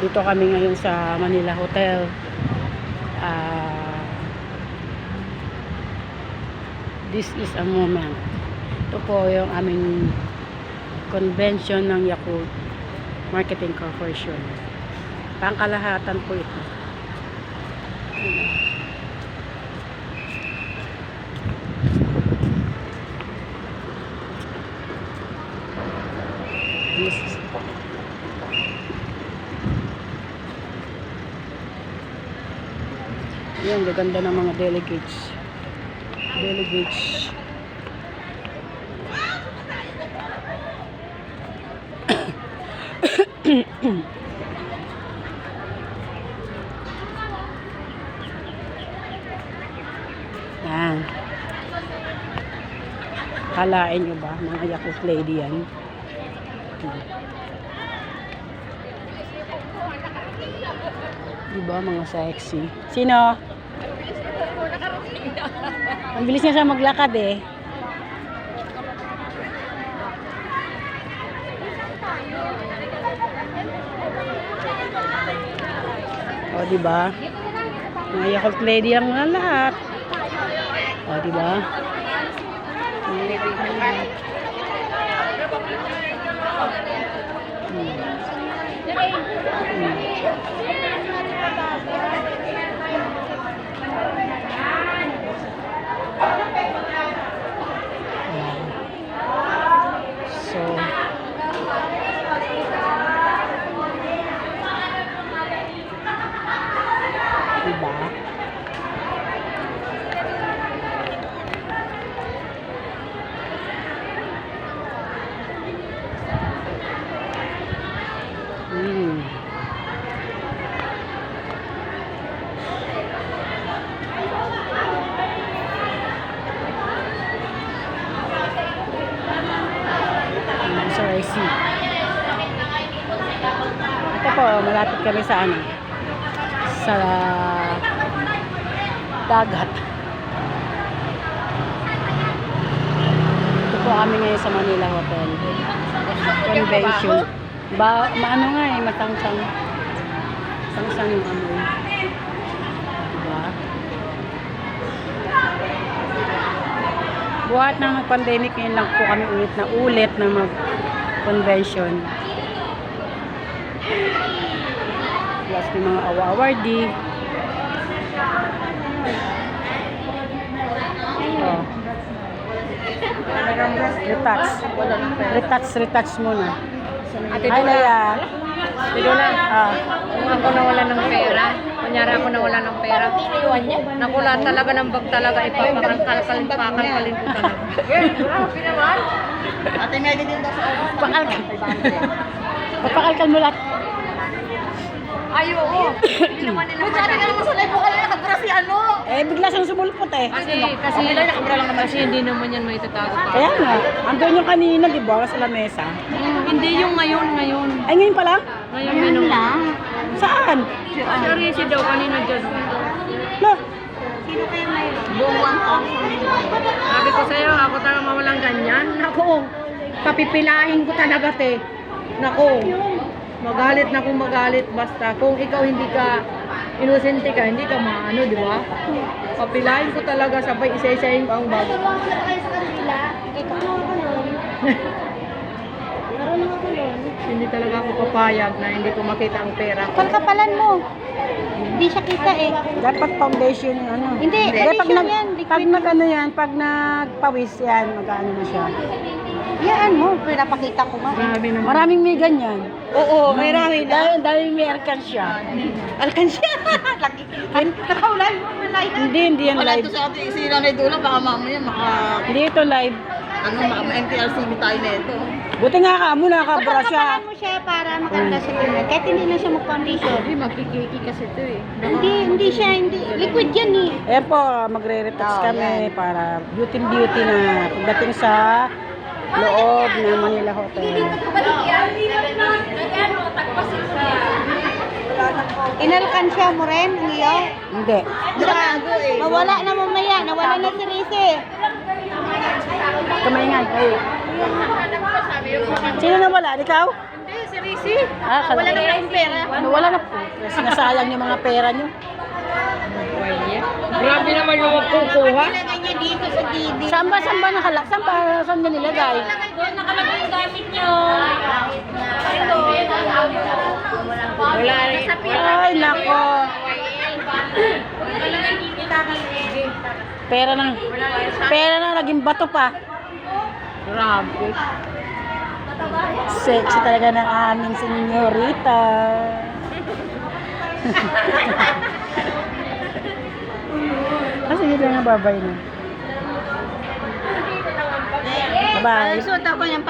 Dito kami ngayon sa Manila Hotel. This is a moment. Ito po yung aming convention ng Yakult Marketing Corporation. Pangkalahatan po ito. This is yan, gaganda ng mga delegates. Yan. Halain nyo ba? Mga Yakult lady yan. Diba mga sexy? Sino? Ang bilis niya siya maglakad eh. O diba? Mga Yakult lady ang lahat. O diba? So, diba? Sa IC. Ito po, malapit kami sa ano? Sa dagat. Ito po kami ngayon sa Manila Hotel. Convention. Maano nga eh, matangsang. Sangsang yung amoy. Diba? Buhat ng pandemic, ngayon lang po kami ulit na mag-convention. Plus may mga awardee. Oh. Retouch muna. Ate Hi, Dula. Lea. Ate Dula, kung ako nawala ng pera, kunyari ako nawala ng pera, nakula talaga ng bag talaga, ipapakalkalin ko talaga. Grabe naman. Ate Medi din daw sa office. Pakalkal. Papakalkal mo lahat. Ay, oo. Hindi naman nila Sabi ka naman sa live mo ka lang nakabura si ano. Eh, bigla siyang sumulpot eh. Kasi hindi naman yan maitatago pa. Kaya nga, andun yung kanina, di ba, sa lamesa. Hindi yung ngayon. Ay, ngayon pa lang? Ngayon lang. Saan? Si Arisi daw kanina dyan. Lo, Buong 1,000. Sabi ko sa'yo, ako talaga mawalang ganyan. Naku, papipilahin ko talaga te. Naku, magalit na kung magalit basta. Kung ikaw hindi ka inosente ka, hindi ka maano, di ba? Papilahin ko talaga, sabay isa-isahin ko ang bag. Hindi talaga ako papayag na hindi ko makita ang pera ko. Pagkapalan mo. Hindi siya kita eh. dapat foundation yung ano. Hindi, pag facial yan, liquid. pag nag-ano yan, pag nagpawis yan, mag-ano na siya. Yan mo, pinapakita ko nga. Grabe naman. Maraming may ganyan. Oo, may rami na. Dahil may alkansya. Alkansya. Lagi. Nakaulay mo, malay na. Hindi yan Wala live. ito sa ating isira na idula, baka mamaya Hindi ito live. MTLCB tayo na ito. Buti nga ka mo, nakabra siya. Pagkakapalan mo siya para maganda sa tingnan. Kahit hindi na siya mag-foundation. Hindi, magkikiki kasi ito eh. Hindi siya, hindi. Liquid yan eh. Ayan po, magre-retouch Oh, kami para beauty na pagdating sa loob ng Manila Hotel. Inalkansya mo rin, ang iyo. Hindi. Mawala na mamaya, nawala na si Rize. Kamaingay kayo. Sino nawala? Ikaw? Hindi, si Rizzy. Wala na tayong pera. Wala na po. Kasi nasayang yung mga pera nyo. Grabe naman yung magkukuha. Ilagay niya dito sa didi. Saan ba nakala? Saan nyo nilagay? Nakalagay yung gamit niyo. Wala rin. Ay, nako. Pera na naging bato pa. Grabe. Sexy talaga ng aming senyorita. Kasi hindi lang nababay na. Bye-bye. Suot ako ng